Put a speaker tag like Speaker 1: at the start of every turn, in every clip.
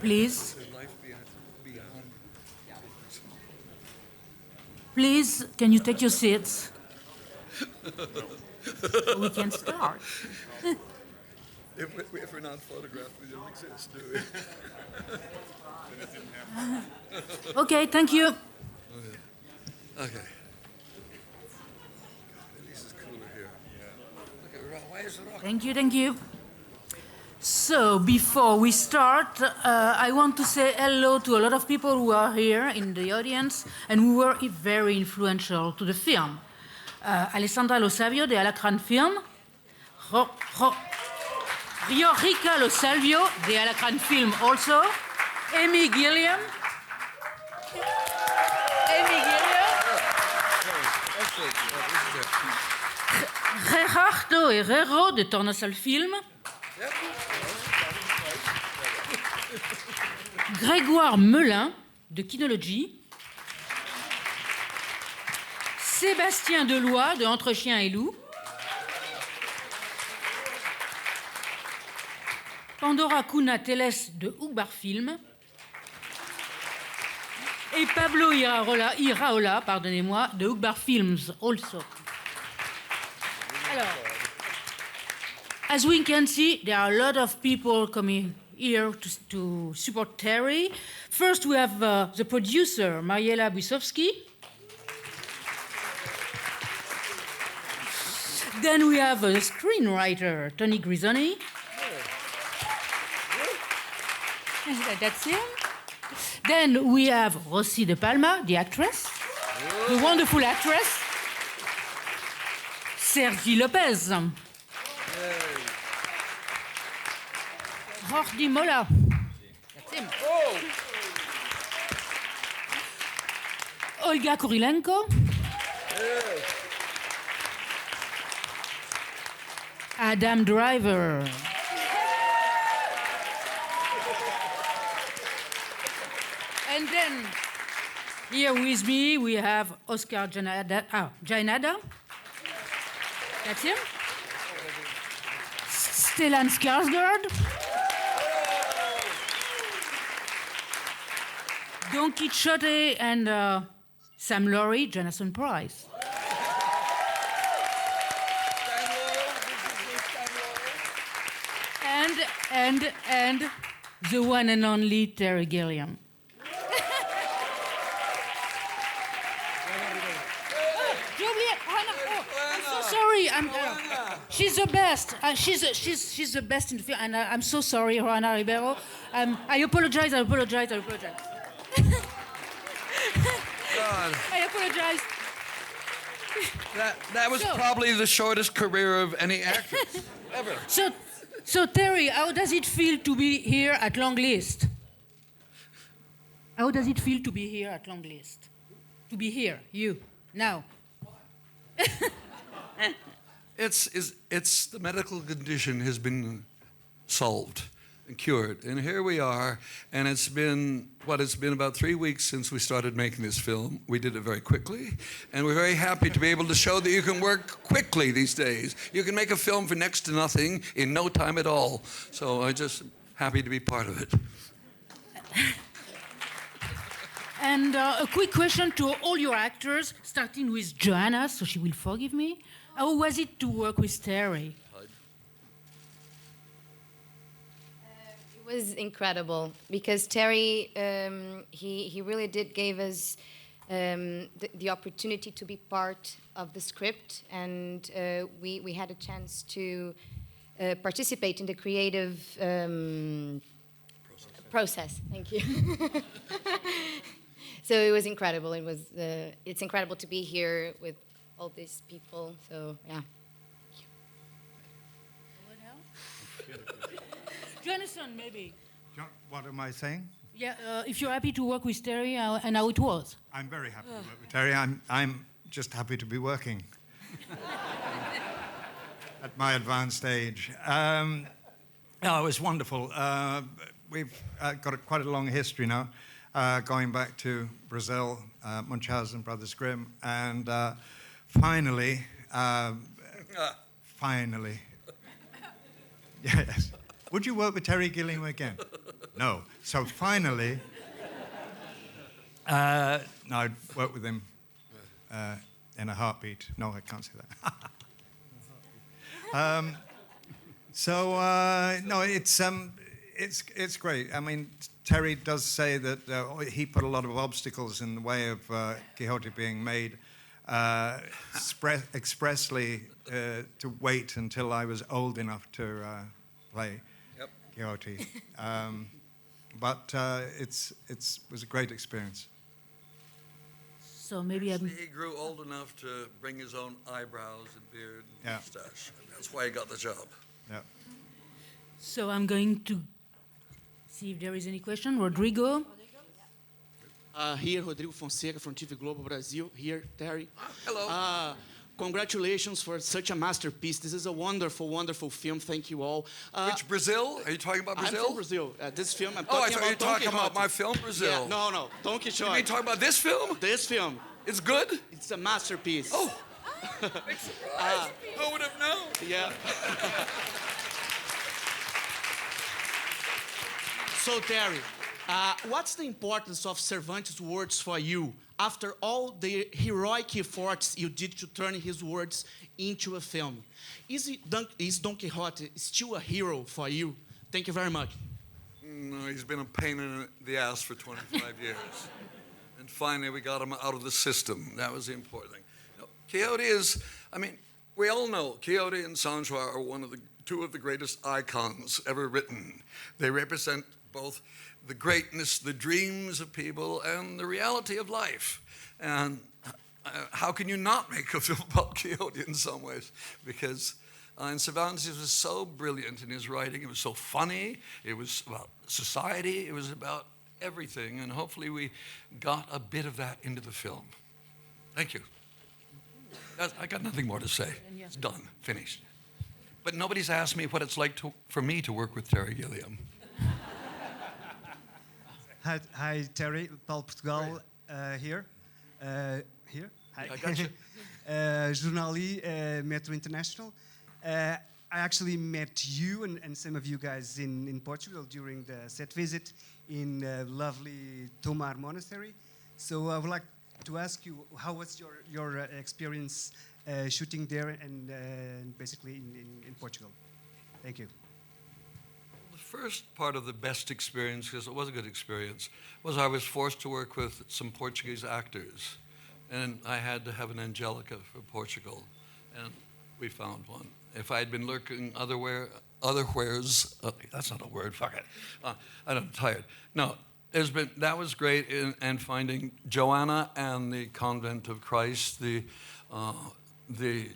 Speaker 1: please. Please, can you take your seats? We can start.
Speaker 2: If we're not photographed, we don't exist, do we?
Speaker 1: Okay, thank you.
Speaker 2: Okay. This is cooler here. Okay, why is it rock?
Speaker 1: Thank you, thank you. So, before we start, I want to say hello to a lot of people who are here in the audience and who were very influential to the film. Alessandra Lo Savio de Alacran Film, Riorica Lo Salvio de Alacran Film also, Amy Gilliam, Gerardo Herrero de Tornasol Film, Grégoire Melin de Kinology, Sébastien Deloy de Entre Chiens et Loups, Pandora Cunha Teles de Ugbar Film et Pablo Iraola, pardonnez-moi, de Ugbar Films also. Alors, as we can see, there are a lot of people coming here to support Terry. First, we have the producer, Mariela Bwisowski. Then we have a screenwriter, Tony Grisoni. That's him. Then we have Rosy de Palma, the actress, the wonderful actress. Sergi Lopez. Jordi Mola. That's him. Olga Kurilenko. Adam Driver. And then here with me we have Oscar Jainada. That's him. Stellan Skarsgård. Don Quixote and Sam Laurie, Jonathan Pryce. And the one and only Terry Gilliam. Sorry, she's the best. She's the best in the film, and I'm so sorry, JOANA RIBEIRO. I apologize.
Speaker 2: God.
Speaker 1: I apologize.
Speaker 2: That was probably the shortest career of any actress ever.
Speaker 1: So Terry, how does it feel to be here at Long List? How does it feel to be here at Long List? To be here, you, now.
Speaker 2: It's the medical condition has been solved and cured, and here we are. And it's been about 3 weeks since we started making this film. We did it very quickly, and we're very happy to be able to show that you can work quickly these days. You can make a film for next to nothing in no time at all. So I'm just happy to be part of it.
Speaker 1: And a quick question to all your actors, starting with JOANA, so she will forgive me. How was it to work with Terry?
Speaker 3: It was incredible because Terry, he really did give us the opportunity to be part of the script, and we had a chance to participate in the creative process. Thank you. So it was incredible. It's incredible to be here with all these people. So yeah.
Speaker 1: Jonathan, maybe.
Speaker 4: What am I saying?
Speaker 1: Yeah, if you're happy to work with Terry and how it was.
Speaker 4: I'm very happy to work with Terry. I'm just happy to be working at my advanced age. It was wonderful. We've got quite a long history now, going back to Brazil, Munchausen, Brothers Grimm, and finally, yes. Would you work with Terry Gilliam again? No. So finally, no, I'd work with him in a heartbeat. No, I can't say that. No, it's great. I mean, Terry does say that he put a lot of obstacles in the way of Quixote being made, expressly to wait until I was old enough to play Quixote. But it was a great experience.
Speaker 1: So maybe
Speaker 2: He grew old enough to bring his own eyebrows and beard and mustache. That's why he got the job.
Speaker 4: Yeah.
Speaker 1: So I'm going to see if there is any question. Rodrigo?
Speaker 5: Here, Rodrigo Fonseca from TV Globo Brasil. Here, Terry.
Speaker 2: Hello.
Speaker 5: Congratulations for such a masterpiece. This is a wonderful, wonderful film. Thank you all.
Speaker 2: Which Brazil? Are you talking about Brazil?
Speaker 5: I'm from Brazil. This film, I'm
Speaker 2: Oh, I
Speaker 5: talking
Speaker 2: thought you were
Speaker 5: about Don
Speaker 2: talking about
Speaker 5: Quixote.
Speaker 2: my film, Brazil.
Speaker 5: Yeah, no, Don Quixote.
Speaker 2: You mean talking about this film?
Speaker 5: This film.
Speaker 2: It's good?
Speaker 5: It's a masterpiece.
Speaker 2: Oh, big surprise. Who would have known?
Speaker 5: Yeah. So, Terry, what's the importance of Cervantes' words for you after all the heroic efforts you did to turn his words into a film? Is Don Quixote still a hero for you? Thank you very much.
Speaker 2: No, he's been a pain in the ass for 25 years. And finally, we got him out of the system. That was the important thing. Quixote is, I mean, we all know Quixote and Sancho are two of the greatest icons ever written. They represent both the greatness, the dreams of people, and the reality of life. And how can you not make a film about Quixote in some ways? Because and Cervantes was so brilliant in his writing. It was so funny. It was about society. It was about everything. And hopefully we got a bit of that into the film. Thank you. I got nothing more to say. It's done, finished. But nobody's asked me what it's like for me to work with Terry Gilliam.
Speaker 6: Hi, Terry. Paulo Portugal here. Here. Hi.
Speaker 2: I got you.
Speaker 6: Jornali, Metro International. I actually met you and some of you guys in Portugal during the set visit in lovely Tomar Monastery. So I would like to ask you, how was your experience shooting there and basically in Portugal? Thank you.
Speaker 2: The first part of the best experience, because it was a good experience, was I was forced to work with some Portuguese actors. And I had to have an Angelica for Portugal. And we found one. If I had been lurking otherwheres, that's not a word, fuck it. I'm tired. No, that was great in finding JOANA and the Convent of Christ, the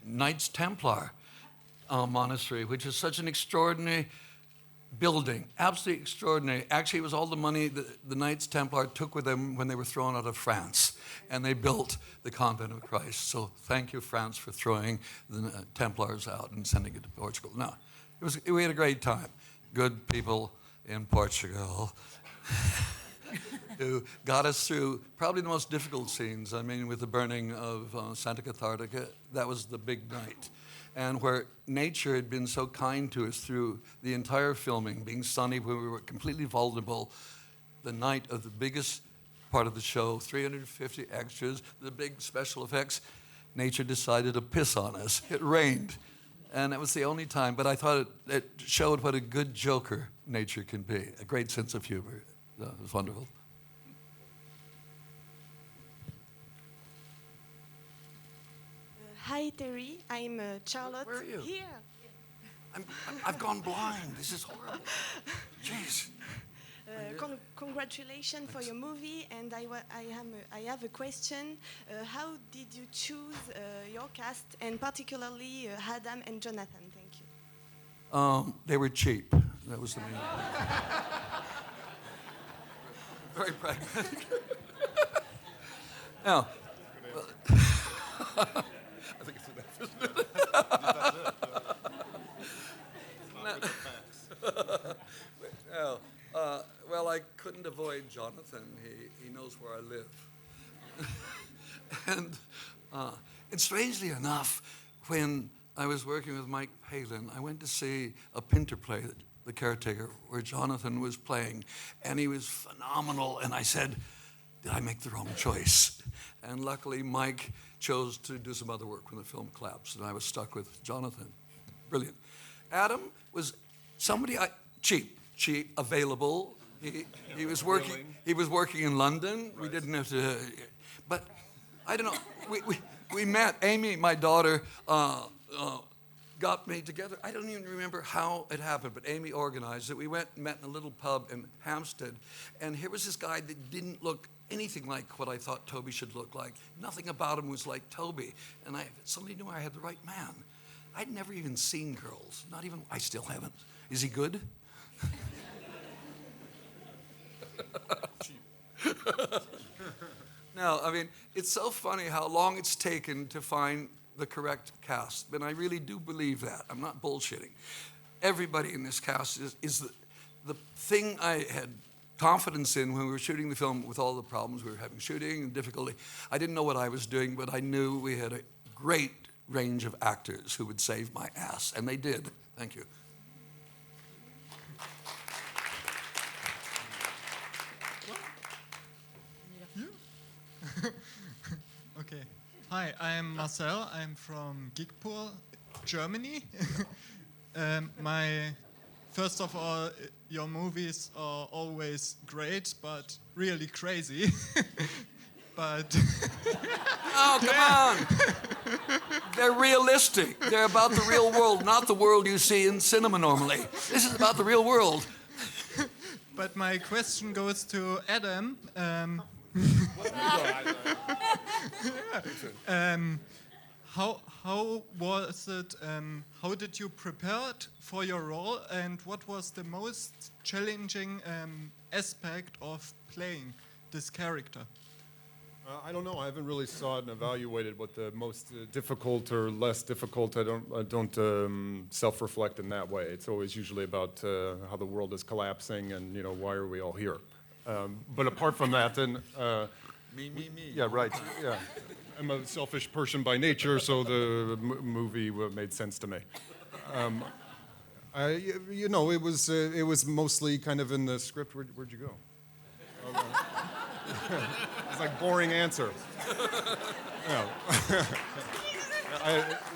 Speaker 2: Knights Templar monastery, which is such an extraordinary building, absolutely extraordinary. Actually, it was all the money the Knights Templar took with them when they were thrown out of France, and they built the Convent of Christ. So thank you, France, for throwing the Templars out and sending it to Portugal. No, we had a great time. Good people in Portugal who got us through probably the most difficult scenes. I mean, with the burning of Santa Cathartica, that was the big night. And where nature had been so kind to us through the entire filming, being sunny when we were completely vulnerable, the night of the biggest part of the show, 350 extras, the big special effects, nature decided to piss on us. It rained. And that was the only time. But I thought it showed what a good joker nature can be, a great sense of humor. It was wonderful.
Speaker 7: Hi, Terry. I'm Charlotte.
Speaker 2: Where are you?
Speaker 7: Here.
Speaker 2: I've gone blind. This is horrible. Jeez.
Speaker 7: Congratulations for your movie, and I have a question. How did you choose your cast, and particularly Adam and Jonathan? Thank you.
Speaker 2: They were cheap. That was the main. Very pragmatic. Now, I think it's enough, isn't it? No. Well, I couldn't avoid Jonathan. He knows where I live. And strangely enough, when I was working with Mike Palin, I went to see a Pinter play that the caretaker, where Jonathan was playing, and he was phenomenal. And I said, did I make the wrong choice? And luckily, Mike chose to do some other work when the film collapsed, and I was stuck with Jonathan. Brilliant. Adam was somebody cheap, available. He was working. He was working in London. Right. We didn't have to, but I don't know. We met. Amy, my daughter, got me together. I don't even remember how it happened, but Amy organized it. We went and met in a little pub in Hampstead, and here was this guy that didn't look anything like what I thought Toby should look like. Nothing about him was like Toby, and I suddenly knew I had the right man. I'd never even seen Girls, not even, I still haven't. Is he good? No, I mean, it's so funny how long it's taken to find the correct cast, and I really do believe that. I'm not bullshitting. Everybody in this cast is the thing I had confidence in when we were shooting the film with all the problems we were having shooting and difficulty. I didn't know what I was doing, but I knew we had a great range of actors who would save my ass, and they did. Thank you.
Speaker 8: Okay. Hi, I'm Marcel. I'm from Gigpur, Germany. First of all, your movies are always great, but really crazy. But
Speaker 2: oh, come on! They're realistic. They're about the real world, not the world you see in cinema normally. This is about the real world.
Speaker 8: But my question goes to Adam. How was it? How did you prepare for your role, and what was the most challenging aspect of playing this character?
Speaker 9: I don't know. I haven't really sought and evaluated what the most difficult or less difficult. I don't self-reflect in that way. It's always usually about how the world is collapsing and why are we all here. But apart from that, then
Speaker 2: me.
Speaker 9: Yeah, right. Yeah, I'm a selfish person by nature, so the movie made sense to me. It was mostly kind of in the script. Where'd you go? It's like boring answer. Yeah.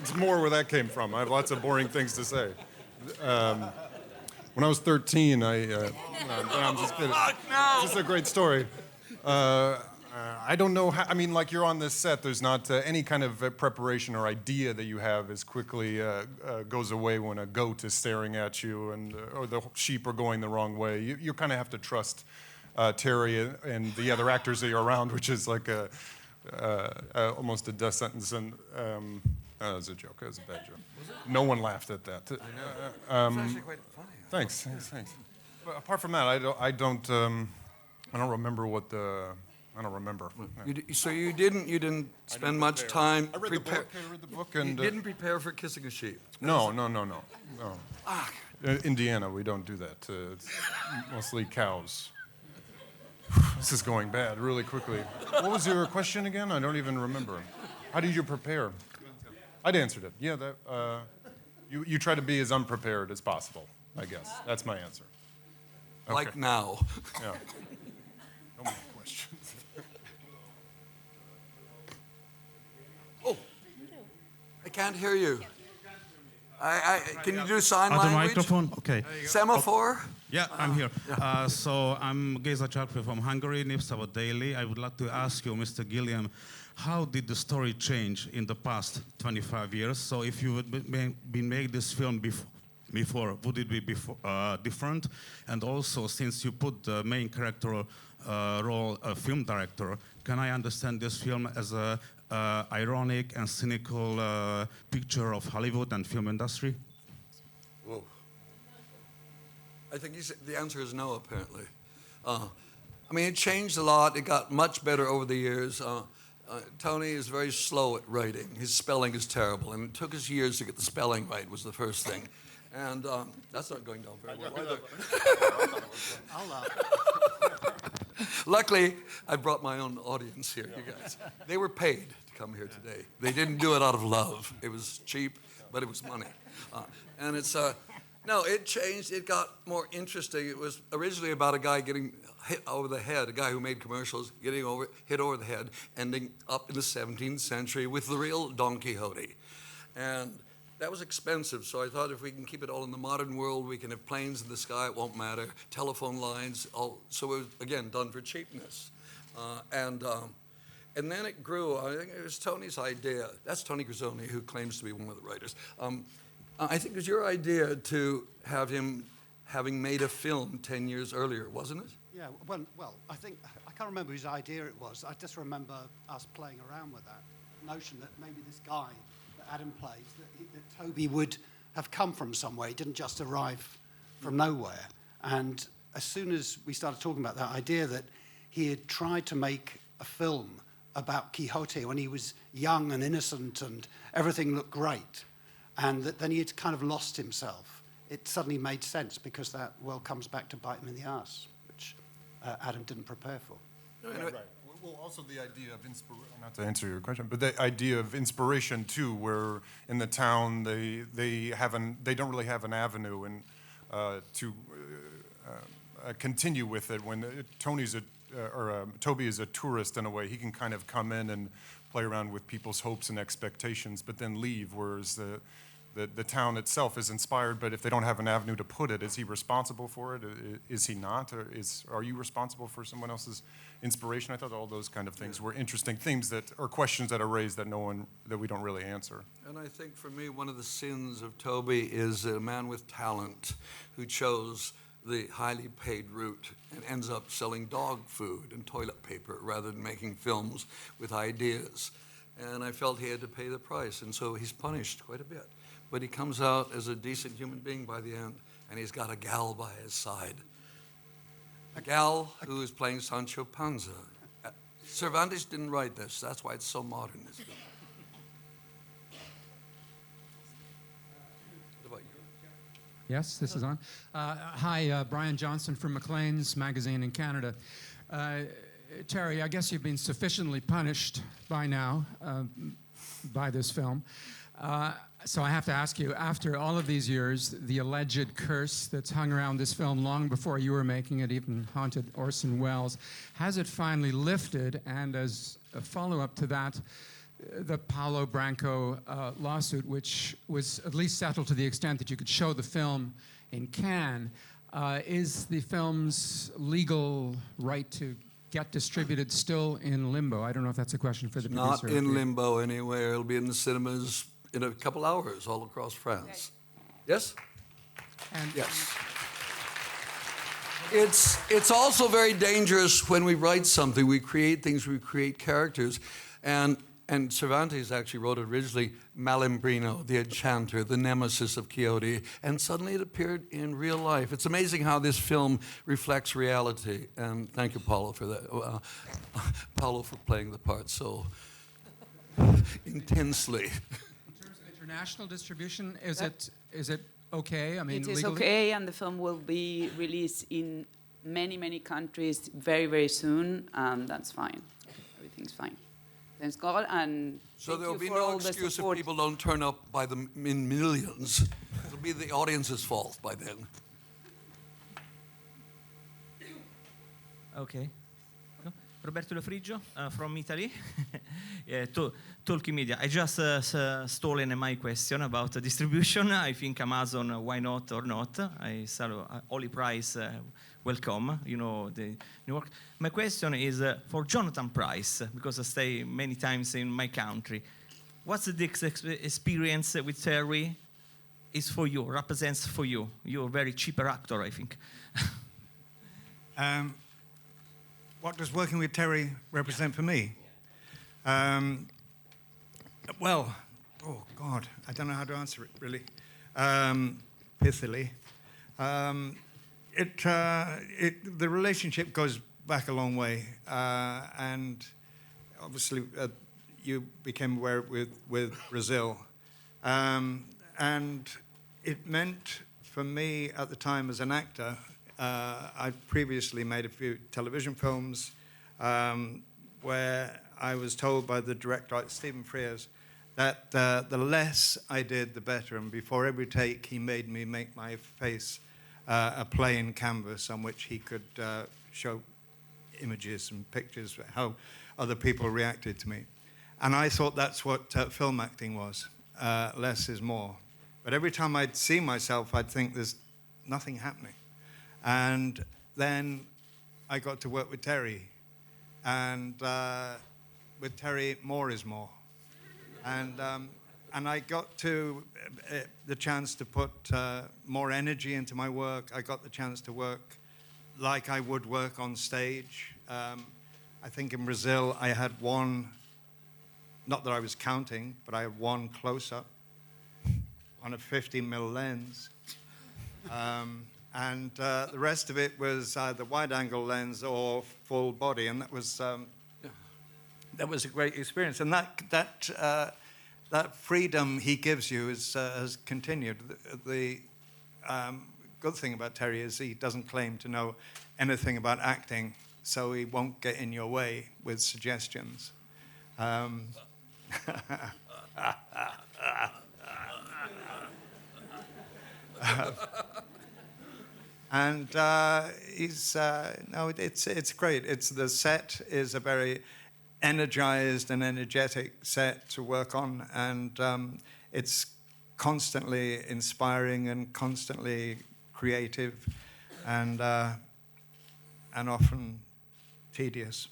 Speaker 9: It's more where that came from. I have lots of boring things to say. When I was 13, I'm just kidding. This is a great story. I don't know how, like you're on this set, there's not any kind of preparation or idea that you have as quickly goes away when a goat is staring at you or the sheep are going the wrong way. You kind of have to trust Terry and the other actors that you're around, which is like almost a death sentence. And that was a joke. That was a bad joke. No one laughed at that.
Speaker 2: I know. It's actually quite funny.
Speaker 9: Thanks. But apart from that, I don't remember what the. I don't remember.
Speaker 2: So you didn't spend much time.
Speaker 9: I read the book, and
Speaker 2: you didn't prepare for kissing a sheep.
Speaker 9: No. Indiana, we don't do that. It's mostly cows. This is going bad really quickly. What was your question again? I don't even remember. How did you prepare? I'd answered it. Yeah, you try to be as unprepared as possible, I guess. That's my answer. Okay.
Speaker 2: Like now.
Speaker 9: Yeah. No more questions.
Speaker 2: Oh, I can't hear you. Can you do sign
Speaker 10: Other
Speaker 2: language?
Speaker 10: microphone? Okay.
Speaker 2: Semaphore?
Speaker 10: Yeah, I'm here. So I'm Geza Csalpő from Hungary, Népszava Daily. I would like to ask you, Mr. Gilliam, how did the story change in the past 25 years? So if you would been made this film before, would it be different? And also, since you put the main character role, a film director, can I understand this film as a ironic and cynical picture of Hollywood and film industry?
Speaker 2: Whoa. I think the answer is no, apparently. It changed a lot. It got much better over the years. Tony is very slow at writing. His spelling is terrible, and it took us years to get the spelling right, was the first thing. And that's not going down very well either. Luckily, I brought my own audience here, you guys. They were paid to come here today. They didn't do it out of love. It was cheap, but it was money. And it's No, it changed. It got more interesting. It was originally about a guy getting hit over the head, a guy who made commercials, hit over the head, ending up in the 17th century with the real Don Quixote. And that was expensive, so I thought if we can keep it all in the modern world, we can have planes in the sky, it won't matter, telephone lines, all. So it was, again, done for cheapness. And then it grew. I think it was Tony's idea. That's Tony Grisoni, who claims to be one of the writers. I think it was your idea to have him having made a film 10 years earlier, wasn't it?
Speaker 11: Yeah, well, I think, I can't remember whose idea it was. I just remember us playing around with that notion that maybe this guy that Adam plays, that Toby would have come from somewhere. He didn't just arrive from nowhere. And as soon as we started talking about that idea that he had tried to make a film about Quixote when he was young and innocent and everything looked great, and that then he had kind of lost himself, it suddenly made sense because that, well, comes back to bite him in the ass, which Adam didn't prepare for.
Speaker 9: Right. Well, also the idea of not to answer your question, but the idea of inspiration too, where in the town they don't really have an avenue and to continue with it. When Toby is a tourist in a way, he can kind of come in and play around with people's hopes and expectations, but then leave. Whereas the town itself is inspired, but if they don't have an avenue to put it, is he responsible for it? Is he not? Or are you responsible for someone else's inspiration? I thought all those kind of things were interesting themes or questions that are raised that we don't really answer.
Speaker 2: And I think for me, one of the sins of Toby is a man with talent who chose the highly paid route and ends up selling dog food and toilet paper rather than making films with ideas. And I felt he had to pay the price, and so he's punished quite a bit. But he comes out as a decent human being by the end, and he's got a gal by his side. A gal who is playing Sancho Panza. Cervantes didn't write this. That's why it's so modern, this film. What about you?
Speaker 12: Yes, this is on. Hi, Brian Johnson from Maclean's magazine in Canada. Terry, I guess you've been sufficiently punished by now by this film. So I have to ask you, after all of these years, the alleged curse that's hung around this film long before you were making it, even haunted Orson Welles, has it finally lifted? And as a follow-up to that, the Paulo Branco lawsuit, which was at least settled to the extent that you could show the film in Cannes, is the film's legal right to get distributed still in limbo? I don't know if that's a question for the producer.
Speaker 2: Not in limbo anywhere. It'll be in the cinemas in a couple hours all across France. Yes?
Speaker 12: And
Speaker 2: yes. It's also very dangerous when we write something. We create things, we create characters. And Cervantes actually wrote originally Malambrino, the enchanter, the nemesis of Quixote, and suddenly it appeared in real life. It's amazing how this film reflects reality. And thank you, Paulo, for that. Paulo for playing the part so intensely.
Speaker 12: International distribution, is it okay? I mean,
Speaker 13: it is
Speaker 12: legally?
Speaker 13: okay, and the film will be released in many, many countries very, very soon, and that's fine. Everything's fine. Thanks God, and
Speaker 2: so there will be
Speaker 13: for
Speaker 2: no
Speaker 13: all the
Speaker 2: excuse if
Speaker 13: support.
Speaker 2: people don't turn up by the in millions. It'll be the audience's fault by then.
Speaker 14: Okay. Roberto Lofriggio from Italy. Talking Media. I just stolen my question about distribution. I think Amazon, why not or not? I saw Holy Price, welcome. You know the New York. My question is for Jonathan Pryce, because I stay many times in my country. What's the experience with Terry? Is for you, represents for you. You're a very cheaper actor, I think.
Speaker 4: What does working with Terry represent for me? Well, oh God, I don't know how to answer it really. Pithily. The relationship goes back a long way, and obviously you became aware with Brazil, and it meant for me at the time as an actor. I'd previously made a few television films where I was told by the director, Stephen Frears, that the less I did, the better. And before every take, he made me make my face a plain canvas on which he could show images and pictures, how other people reacted to me. And I thought that's what film acting was. Less is more. But every time I'd see myself, I'd think there's nothing happening. And then I got to work with Terry. And with Terry, more is more. And I got to the chance to put more energy into my work. I got the chance to work like I would work on stage. I think in Brazil, I had one, not that I was counting, but I had one close-up on a 50mm lens. And the rest of it was either wide-angle lens or full body, and that was a great experience. And that freedom he gives you has continued. The good thing about Terry is he doesn't claim to know anything about acting, so he won't get in your way with suggestions. And he's no, it's great. The set is a very energized and energetic set to work on, and it's constantly inspiring and constantly creative, and often tedious.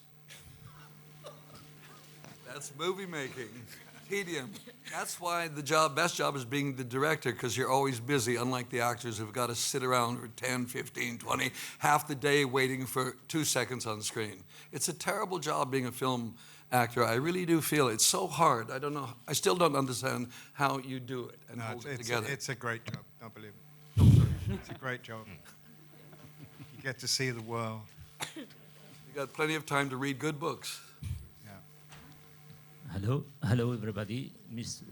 Speaker 2: That's movie making. Tedium. That's why the best job is being the director, because you're always busy, unlike the actors who've got to sit around for 10, 15, 20, half the day waiting for 2 seconds on screen. It's a terrible job being a film actor. I really do feel it's so hard. I don't know. I still don't understand how you do it and hold it together.
Speaker 4: It's a great job. Don't believe it. It's a great job. You get to see the world.
Speaker 2: You got plenty of time to read good books.
Speaker 15: Hello everybody. Miss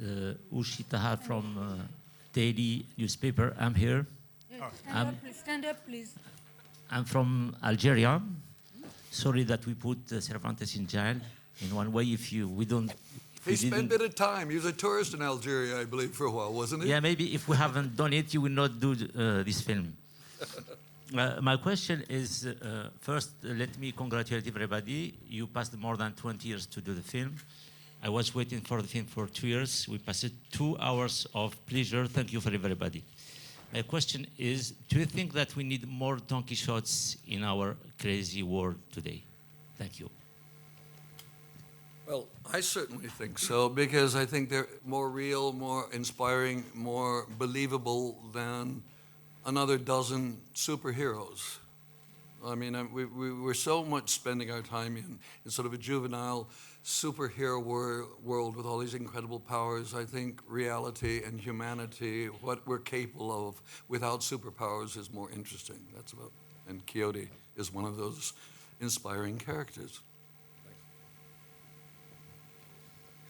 Speaker 15: Ushi Tahar from Daily Newspaper. I'm here.
Speaker 1: Stand up, please.
Speaker 15: I'm from Algeria. Sorry that we put Cervantes in jail. In one way, we don't.
Speaker 2: He spent a bit of time. He was a tourist in Algeria, I believe, for a while, wasn't he?
Speaker 15: Yeah, maybe if we haven't done it, you will not do this film. My question is, first, let me congratulate everybody. You passed more than 20 years to do the film. I was waiting for the film for 2 years. We passed 2 hours of pleasure. Thank you for everybody. My question is, do you think that we need more Don Quixotes in our crazy world today? Thank you.
Speaker 2: Well, I certainly think so, because I think they're more real, more inspiring, more believable than another dozen superheroes. I mean, we're so much spending our time in sort of a juvenile superhero world with all these incredible powers. I think reality and humanity, what we're capable of without superpowers, is more interesting. That's about, and Quixote is one of those inspiring characters.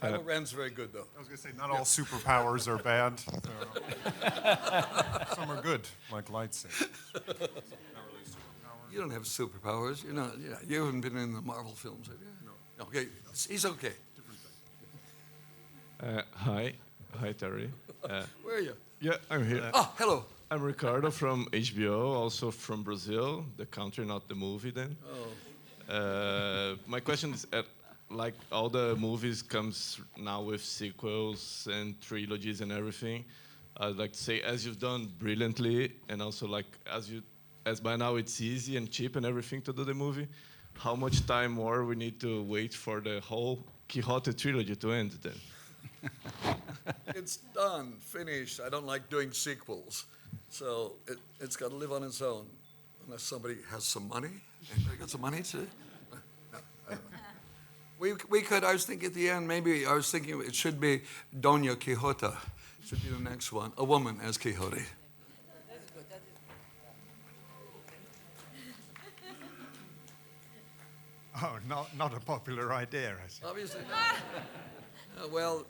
Speaker 2: Kylo Ren's very good, though.
Speaker 9: I was going to say, not all superpowers are bad. Some are good, like lightsabers.
Speaker 2: You don't have superpowers. You're not. Yeah, you haven't been in the Marvel films, have you? No. Okay, he's okay.
Speaker 16: Hi, Terry.
Speaker 2: Where are you?
Speaker 16: Yeah, I'm here.
Speaker 2: Oh, hello.
Speaker 16: I'm Ricardo from HBO, also from Brazil, the country, not the movie. Then.
Speaker 2: Oh.
Speaker 16: My question is, like all the movies comes now with sequels and trilogies and everything. I'd like to say, as you've done brilliantly, and also like as by now it's easy and cheap and everything to do the movie, how much time more we need to wait for the whole Quixote trilogy to end then?
Speaker 2: It's done, finished. I don't like doing sequels. So it's got to live on its own. Unless somebody has some money. Anybody got some money to? No, I don't know. We could, I was thinking at the end, maybe I was thinking it should be Doña Quixota. It should be the next one. A woman as Quixote.
Speaker 4: Oh, not a popular idea, I see.
Speaker 2: Obviously not. Well,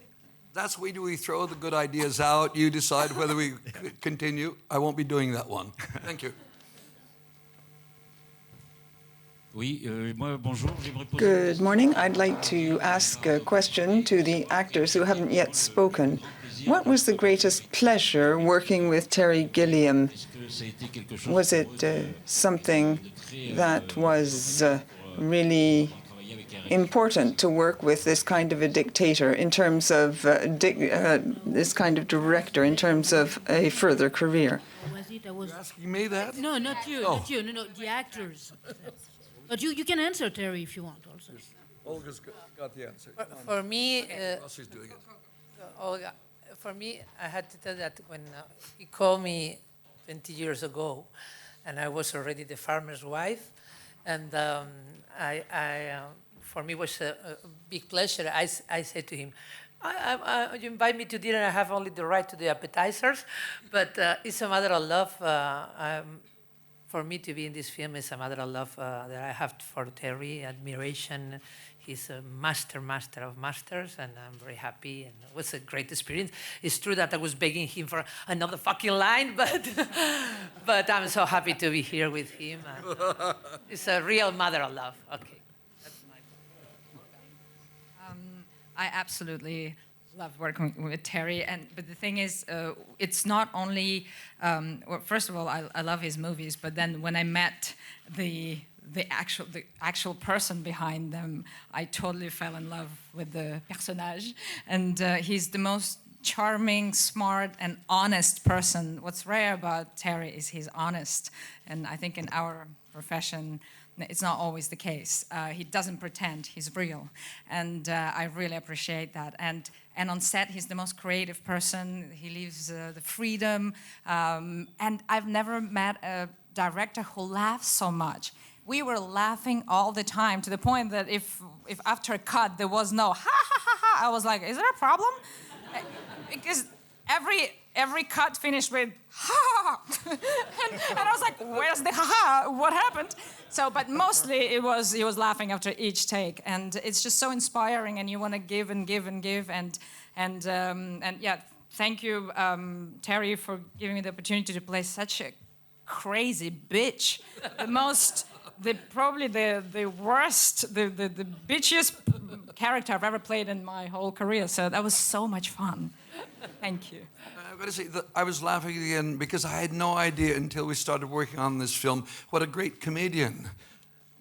Speaker 2: that's we throw the good ideas out. You decide whether we continue. I won't be doing that one. Thank you.
Speaker 17: Good morning. I'd like to ask a question to the actors who haven't yet spoken. What was the greatest pleasure working with Terry Gilliam? Was it something that was really important to work with this kind of a dictator in terms of this kind of director in terms of a further career?
Speaker 2: You're asking me that?
Speaker 1: No, not you,
Speaker 2: Oh.
Speaker 1: not you, no, the actors. But you can answer, Terry, if you want also.
Speaker 2: Olga's got the answer.
Speaker 18: For me,
Speaker 2: She's doing it.
Speaker 18: Olga, for me, I had to tell that when he called me 20 years ago, and I was already the farmer's wife, and for me it was a big pleasure. I said to him, you invite me to dinner, I have only the right to the appetizers, but it's a matter of love. For me to be in this film is a matter of love that I have for Terry, admiration. He's a master of masters, and I'm very happy, and it was a great experience. It's true that I was begging him for another fucking line, but I'm so happy to be here with him. It's a real matter of love. Okay.
Speaker 19: I absolutely love working with Terry, but the thing is, it's not only. Well, first of all, I love his movies, but then when I met the actual person behind them, I totally fell in love with the personnage, and he's the most charming, smart, and honest person. What's rare about Terry is he's honest, and I think in our profession, it's not always the case. He doesn't pretend, he's real. And I really appreciate that. And on set, he's the most creative person. He leaves the freedom. And I've never met a director who laughs so much. We were laughing all the time to the point that if after a cut there was no ha ha ha ha, I was like, is there a problem? Because every cut finished with ha, and I was like, where's the ha? What happened? So, but mostly he was laughing after each take, and it's just so inspiring, and you want to give and give and give, and yeah, thank you, Terry, for giving me the opportunity to play such a crazy bitch, probably the worst, the bitchiest character I've ever played in my whole career. So that was so much fun. Thank you.
Speaker 2: I've got to say that I was laughing again because I had no idea until we started working on this film what a great comedian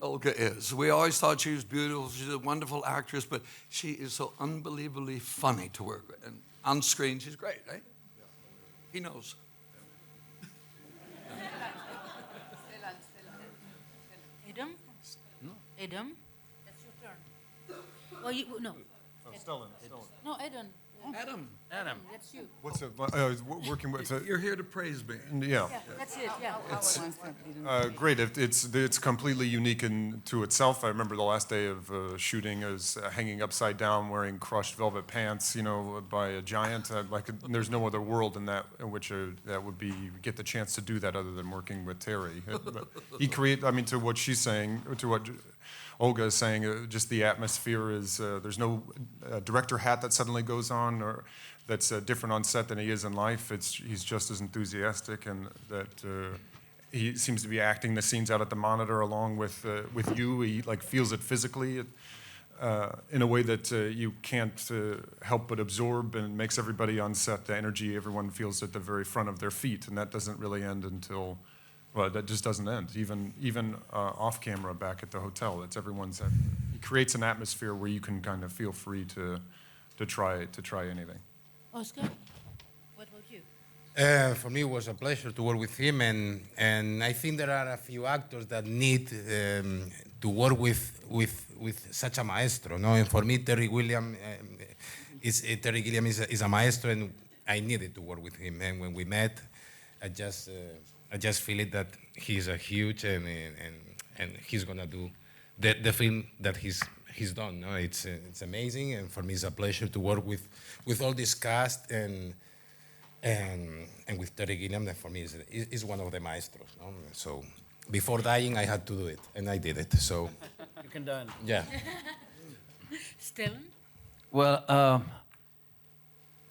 Speaker 2: Olga is. We always thought she was beautiful, she's a wonderful actress, but she is so unbelievably funny to work with. And on screen, she's great, right? He knows.
Speaker 1: Adam? No. Adam? That's your turn. Oh, no.
Speaker 9: Stellan.
Speaker 1: No, Adam.
Speaker 2: Adam.
Speaker 1: That's you.
Speaker 9: What's it? Working with.
Speaker 2: You're here to praise me.
Speaker 9: Yeah.
Speaker 1: That's it. Yeah.
Speaker 9: It's great. It's completely unique to itself. I remember the last day of shooting, I was hanging upside down, wearing crushed velvet pants, by a giant. There's no other world in which that would be get the chance to do that other than working with Terry. He to what she's saying, to what Olga is saying, just the atmosphere is, there's no director hat that suddenly goes on or that's different on set than he is in life. He's just as enthusiastic, and that he seems to be acting the scenes out at the monitor along with you. He feels it physically in a way that you can't help but absorb, and makes everybody on set, the energy everyone feels at the very front of their feet, and that doesn't really end until. Well, that just doesn't end. Even off camera, back at the hotel, it's everyone's. He creates an atmosphere where you can kind of feel free to try anything.
Speaker 1: Oscar, what about you?
Speaker 20: For me, it was a pleasure to work with him, and I think there are a few actors that need to work with such a maestro. No, and for me, Terry Gilliam is a maestro, and I needed to work with him. And when we met, I just feel it that he's a huge and he's gonna do the film that he's done. No, it's amazing, and for me it's a pleasure to work with all this cast and with Terry Gilliam. That for me is one of the maestros. No? So before dying, I had to do it, and I did it. So
Speaker 21: you can done.
Speaker 20: Yeah.
Speaker 1: Stellan?
Speaker 21: Well,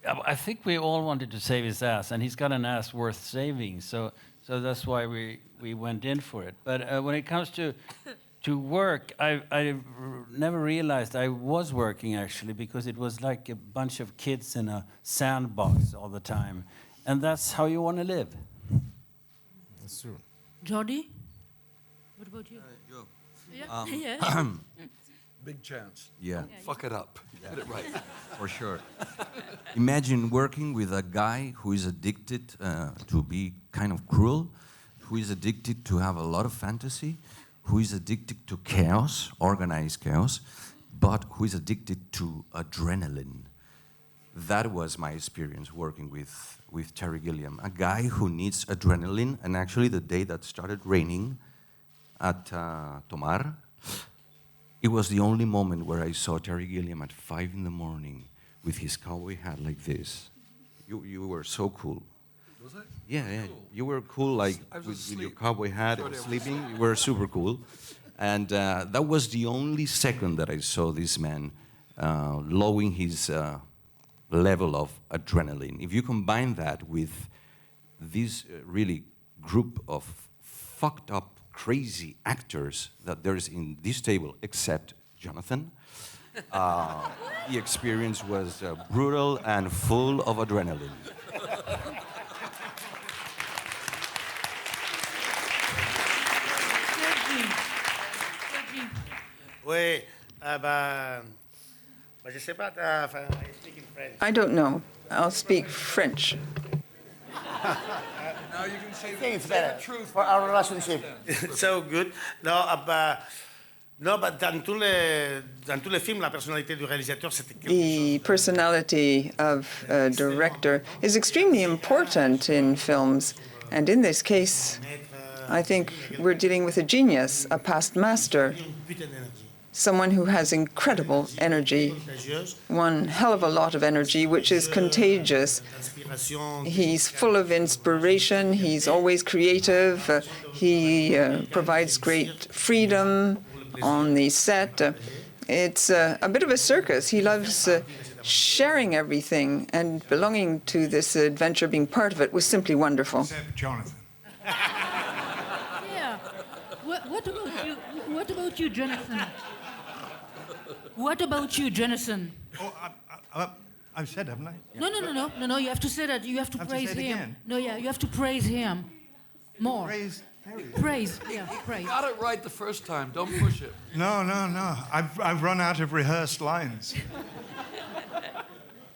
Speaker 21: I think we all wanted to save his ass, and he's got an ass worth saving. So that's why we went in for it. But when it comes to to work, I never realized I was working actually, because it was like a bunch of kids in a sandbox all the time. And that's how you want to live.
Speaker 20: That's true.
Speaker 1: Jordi? What about you?
Speaker 2: Joe.
Speaker 1: Yeah. Yeah.
Speaker 2: Big chance.
Speaker 3: Yeah.
Speaker 2: Don't fuck it up. Get it right.
Speaker 3: For sure. Imagine working with a guy who is addicted to be kind of cruel, who is addicted to have a lot of fantasy, who is addicted to chaos, organized chaos, but who is addicted to adrenaline. That was my experience working with Terry Gilliam, a guy who needs adrenaline. And actually, the day that started raining at Tomar, it was the only moment where I saw Terry Gilliam at 5 in the morning with his cowboy hat like this. You were so cool.
Speaker 2: Was I?
Speaker 3: Yeah, yeah. You were cool, like with your cowboy hat and sleeping. You were super cool. And that was the only second that I saw this man lowering his level of adrenaline. If you combine that with this really group of fucked up, crazy actors that there is in this table, except Jonathan, the experience was brutal and full of adrenaline.
Speaker 22: Oui, je sais pas, I speak in French.
Speaker 17: I don't know. I'll speak French.
Speaker 2: Now you can say
Speaker 22: It's
Speaker 2: the
Speaker 22: better
Speaker 2: truth
Speaker 22: for our relationship. It's so good. No, but dans tous les films, la personnalité du réalisateur, c'était quelque chose.
Speaker 17: The personality of a director is extremely important in films. And in this case, I think we're dealing with a genius, a past master, someone who has incredible energy, one hell of a lot of energy, which is contagious. He's full of inspiration, he's always creative, he provides great freedom on the set. It's a bit of a circus. He loves sharing everything, and belonging to this adventure, being part of it, was simply wonderful.
Speaker 4: Except Jonathan.
Speaker 1: Yeah. What about you? What about you, Jonathan? What about you, Jonathan?
Speaker 4: Oh, I've said, haven't I?
Speaker 1: No. You have to say that. You have to
Speaker 4: Have to
Speaker 1: praise
Speaker 4: say it
Speaker 1: him.
Speaker 4: again?
Speaker 1: No, yeah, you have to praise him more.
Speaker 4: Praise Terry.
Speaker 1: Praise, yeah, praise.
Speaker 2: Got it right the first time. Don't push it.
Speaker 4: No. I've run out of rehearsed lines.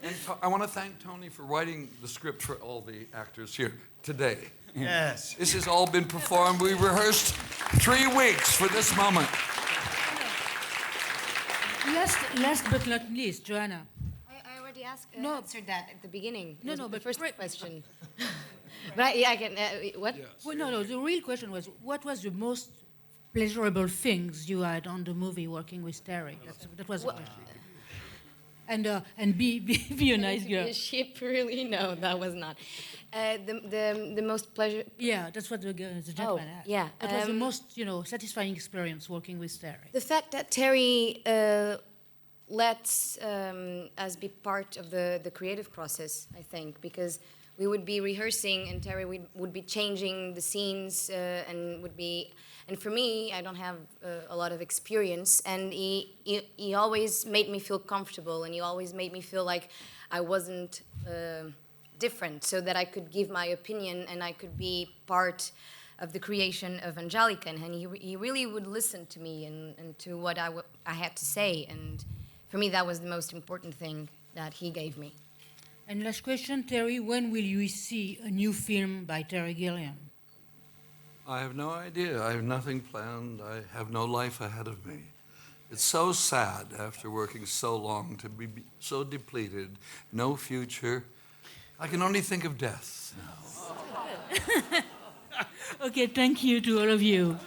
Speaker 2: And I want to thank Tony for writing the script for all the actors here today.
Speaker 4: Yes.
Speaker 2: This has all been performed. We rehearsed 3 weeks for this moment.
Speaker 1: Last but not least, Joanna.
Speaker 23: I already answered that at the beginning.
Speaker 1: No,
Speaker 23: It was
Speaker 1: no,
Speaker 23: the
Speaker 1: but
Speaker 23: first question. But I can. What?
Speaker 1: Well, no. The real question was, what was the most pleasurable things you had on the movie working with Terry? That was the question. And be a nice girl.
Speaker 23: The ship, really? No, that was not. The most pleasure.
Speaker 1: Yeah, that's what the gentleman asked.
Speaker 23: Yeah.
Speaker 1: What was the most, satisfying experience working with Terry?
Speaker 23: The fact that Terry lets us be part of the creative process, I think, because we would be rehearsing and Terry would be changing the scenes and would be. And for me, I don't have a lot of experience, and he always made me feel comfortable, and he always made me feel like I wasn't different, so that I could give my opinion and I could be part of the creation of Angelica. And he really would listen to me and to what I had to say, and for me, that was the most important thing that he gave me.
Speaker 1: And last question, Terry, when will you see a new film by Terry Gilliam?
Speaker 2: I have no idea. I have nothing planned. I have no life ahead of me. It's so sad after working so long to be so depleted, no future. I can only think of death now.
Speaker 1: Okay, thank you to all of you.